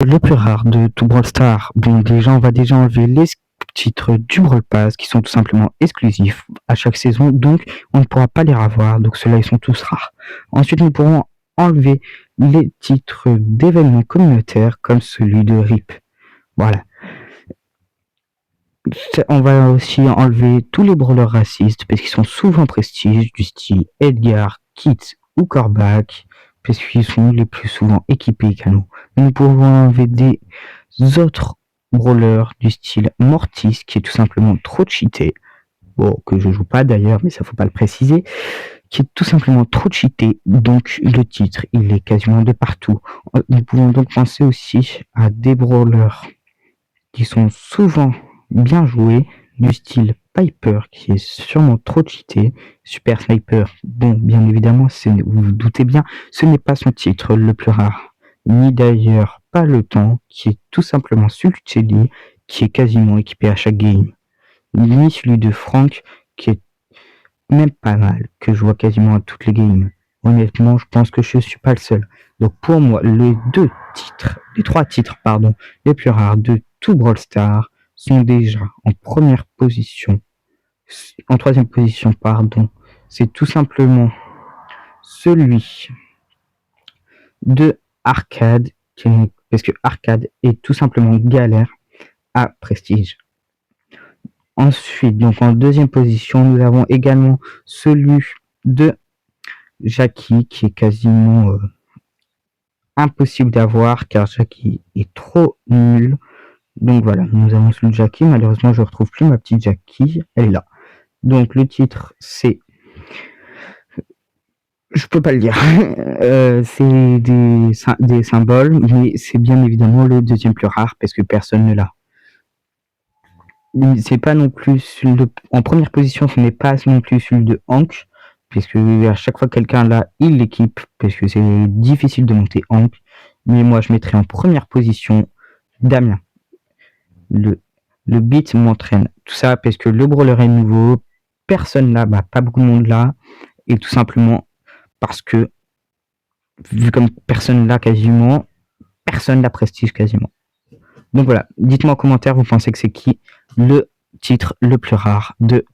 le plus rare de tout Brawl Stars. Bon, déjà, on va déjà enlever les titres du Brawl Pass qui sont tout simplement exclusifs à chaque saison, donc on ne pourra pas les revoir, donc ceux-là ils sont tous rares. Ensuite, nous pourrons enlever les titres d'événements communautaires comme celui de RIP. Voilà. On va aussi enlever tous les brawlers racistes parce qu'ils sont souvent prestige du style Edgar, Kit ou Corbac parce qu'ils sont les plus souvent équipés également. Nous pouvons enlever des autres brawlers du style Mortis qui est tout simplement trop cheaté. Bon, que je joue pas d'ailleurs, mais ça faut pas le préciser, qui est tout simplement trop cheaté, donc le titre il est quasiment de partout. Nous pouvons donc penser aussi à des brawlers qui sont souvent bien joués, du style Piper qui est sûrement trop cheaté, Super Sniper, bon bien évidemment vous vous doutez bien, ce n'est pas son titre le plus rare, ni d'ailleurs pas le temps qui est tout simplement celui de Shelly qui est quasiment équipé à chaque game, ni celui de Frank qui est même pas mal, que je vois quasiment à toutes les games. Honnêtement, je pense que je suis pas le seul. Donc pour moi, les trois titres, pardon, les plus rares de tout Brawl Stars sont déjà en première position, en troisième position, pardon. C'est tout simplement celui de Arcade, parce que Arcade est tout simplement galère à Prestige. Ensuite, donc en deuxième position, nous avons également celui de Jackie qui est quasiment impossible d'avoir car Jackie est trop nul. Donc voilà, nous avons celui de Jackie. Malheureusement, je ne retrouve plus ma petite Jackie. Elle est là. Donc le titre, c'est... Je peux pas le dire. C'est des symboles, mais c'est bien évidemment le deuxième plus rare parce que personne ne l'a. C'est pas non plus en première position, ce n'est pas non plus celui de Hank, puisque à chaque fois que quelqu'un l'a, il l'équipe, parce que c'est difficile de monter Hank. Mais moi, je mettrais en première position Damien. Le beat m'entraîne. Tout ça parce que le brawler est nouveau, personne là, pas beaucoup de monde là, et tout simplement parce que, vu comme personne là quasiment, personne la prestige quasiment. Donc voilà, dites-moi en commentaire, vous pensez que c'est qui le titre le plus rare de